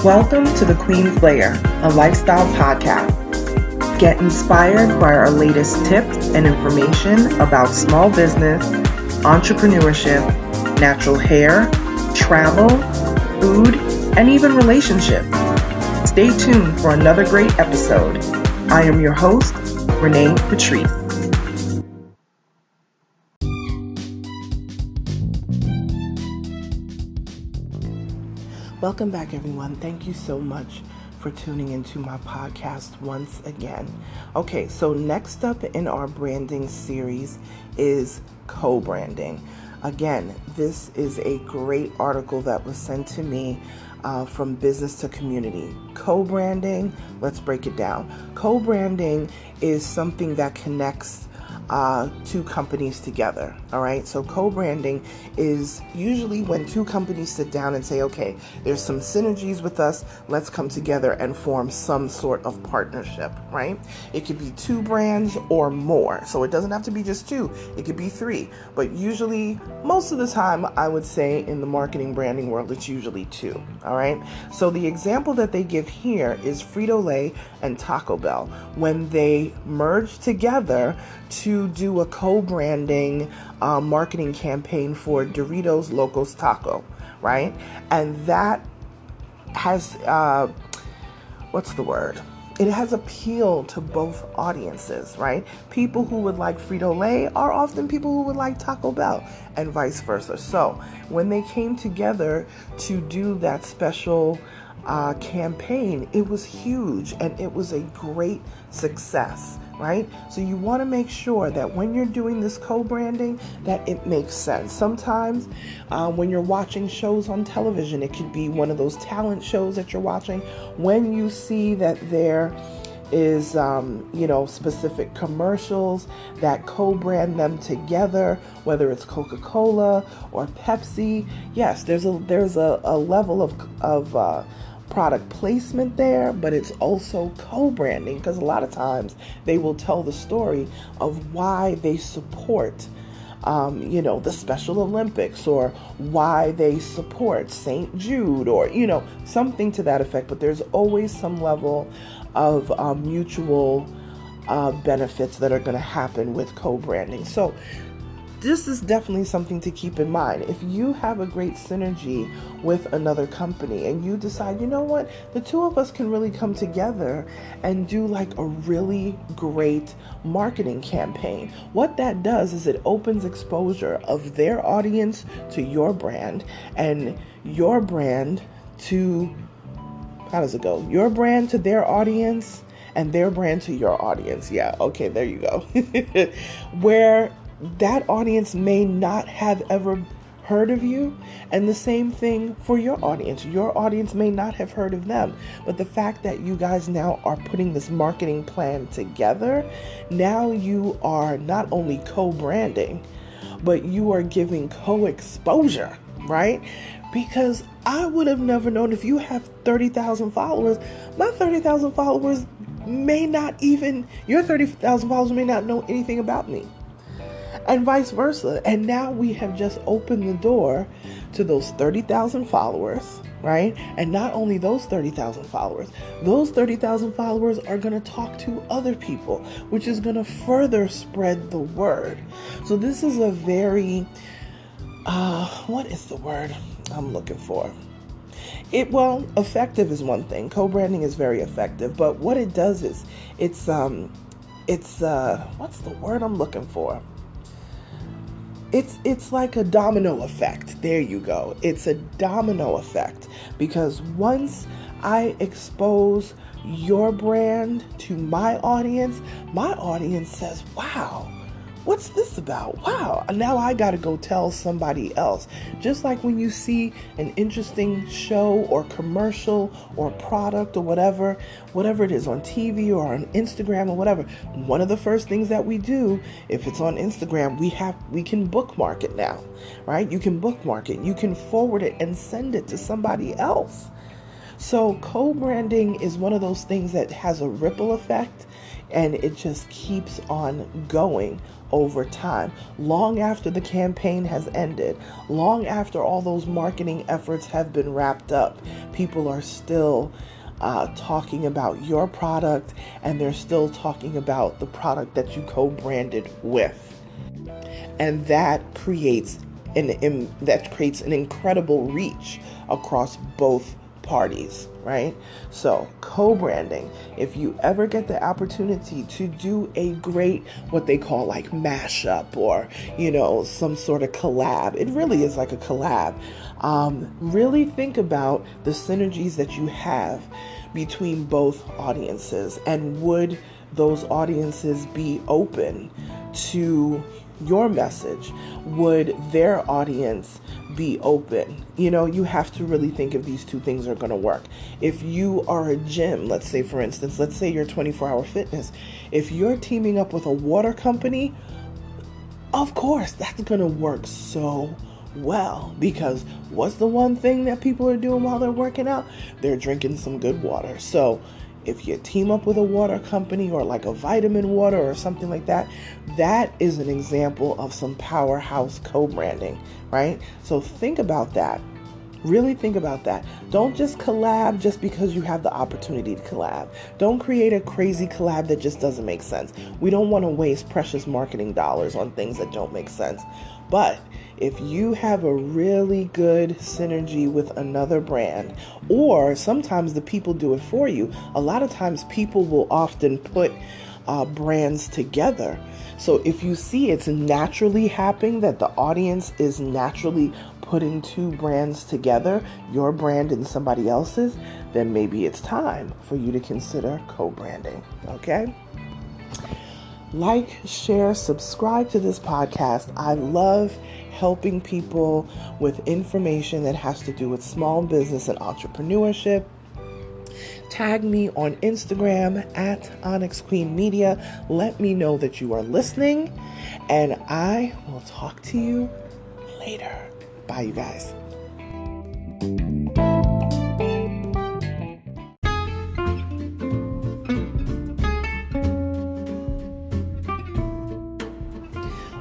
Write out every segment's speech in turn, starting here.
Welcome to the Queen's Lair, a lifestyle podcast. Get inspired by our latest tips and information about small business, entrepreneurship, natural hair, travel, food, and even relationships. Stay tuned for another great episode. I am your host, Renee Patrice. Welcome back, everyone. Thank you so much for tuning into my podcast once again. Okay, so next up in our branding series is co-branding. Again, this is a great article that was sent to me from Business to Community. Co-branding, let's break it down. Co-branding is something that connects two companies together. All right. So co-branding is usually when two companies sit down and say, okay, there's some synergies with us. Let's come together and form some sort of partnership, right? It could be two brands or more. So it doesn't have to be just two. It could be three. But usually, most of the time, I would say in the marketing branding world, it's usually two. All right. So the example that they give here is Frito-Lay and Taco Bell when they merged together to do a co-branding marketing campaign for Doritos Locos Taco, right? And that has, It has appeal to both audiences, right? People who would like Frito-Lay are often people who would like Taco Bell and vice versa. So when they came together to do that special campaign, it was huge and it was a great success, right? So you want to make sure that when you're doing this co-branding, that it makes sense. Sometimes when you're watching shows on television, it could be one of those talent shows that you're watching. When you see that there is, specific commercials that co-brand them together, whether it's Coca-Cola or Pepsi, yes, there's a level of product placement there, but it's also co-branding because a lot of times they will tell the story of why they support the Special Olympics or why they support St. Jude or something to that effect. But there's always some level of mutual benefits that are going to happen with co-branding. So this is definitely something to keep in mind. If you have a great synergy with another company and you decide, you know what, the two of us can really come together and do like a really great marketing campaign. What that does is it opens exposure of their audience to your brand and your brand to, how does it go? Your brand to their audience and their brand to your audience. Yeah, okay, there you go. Where that audience may not have ever heard of you, and the same thing for your audience. Your audience may not have heard of them, but the fact that you guys now are putting this marketing plan together, now you are not only co-branding, but you are giving co-exposure, right? Because I would have never known. If you have 30,000 followers, my 30,000 followers may not even, your 30,000 followers may not know anything about me. And vice versa. And now we have just opened the door to those 30,000 followers, right? And not only those 30,000 followers are going to talk to other people, which is going to further spread the word. So this is a very, what is the word I'm looking for? Effective is one thing. Co-branding is very effective, but what it does is it's what's the word I'm looking for? It's like a domino effect. There you go. It's a domino effect because once I expose your brand to my audience says, wow, what's this about? Wow. Now I got to go tell somebody else. Just like when you see an interesting show or commercial or product or whatever it is on TV or on Instagram or whatever, one of the first things that we do, if it's on Instagram, we can bookmark it now, right? You can bookmark it. You can forward it and send it to somebody else. So co-branding is one of those things that has a ripple effect and it just keeps on going over time. Long after the campaign has ended, long after all those marketing efforts have been wrapped up, people are still talking about your product, and they're still talking about the product that you co-branded with. And that creates an incredible reach across both parties, right? So co-branding, if you ever get the opportunity to do a great, what they call like mashup, or, some sort of collab, it really is like a collab. Really think about the synergies that you have between both audiences, and would those audiences be open to your message? Would their audience be open? You have to really think if these two things are going to work. If you are a gym, let's say you're 24-hour fitness, if you're teaming up with a water company, of course that's going to work so well, because what's the one thing that people are doing while they're working out? They're drinking some good water. So if you team up with a water company, or like a vitamin water or something like that, that is an example of some powerhouse co-branding, right? So think about that. Really think about that. Don't just collab just because you have the opportunity to collab. Don't create a crazy collab that just doesn't make sense. We don't want to waste precious marketing dollars on things that don't make sense. But if you have a really good synergy with another brand, or sometimes the people do it for you. A lot of times people will often put brands together. So if you see it's naturally happening, that the audience is naturally putting two brands together, your brand and somebody else's, then maybe it's time for you to consider co-branding, okay? Like, share, subscribe to this podcast. I love helping people with information that has to do with small business and entrepreneurship. Tag me on Instagram at Onyx Queen Media. Let me know that you are listening, and I will talk to you later. Bye, you guys.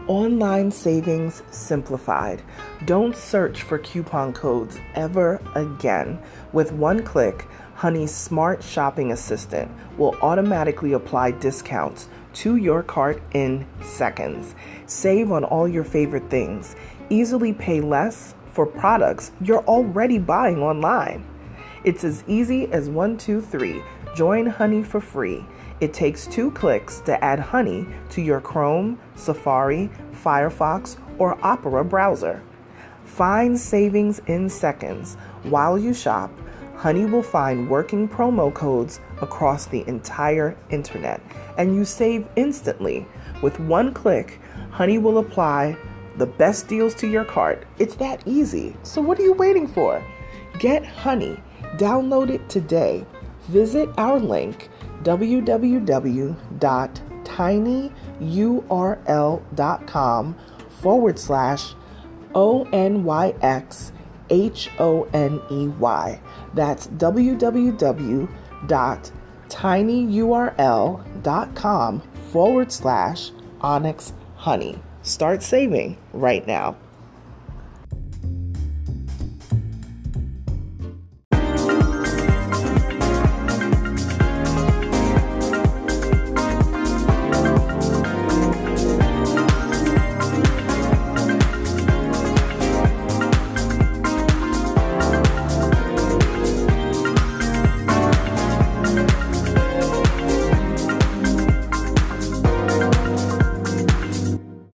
Online savings simplified. Don't search for coupon codes ever again. With one click, Honey's smart shopping assistant will automatically apply discounts to your cart in seconds. Save on all your favorite things. Easily pay less for products you're already buying online. It's as easy as 1, 2, 3. Join Honey for free. It takes 2 clicks to add Honey to your Chrome, Safari, Firefox, or Opera browser. Find savings in seconds. While you shop, Honey will find working promo codes across the entire internet, and you save instantly. With one click, Honey will apply the best deals to your cart. It's that easy. So what are you waiting for? Get Honey. Download it today. Visit our link, www.tinyurl.com/ONYXHONEY. That's www.tinyurl.com/Onyx Honey. Start saving right now.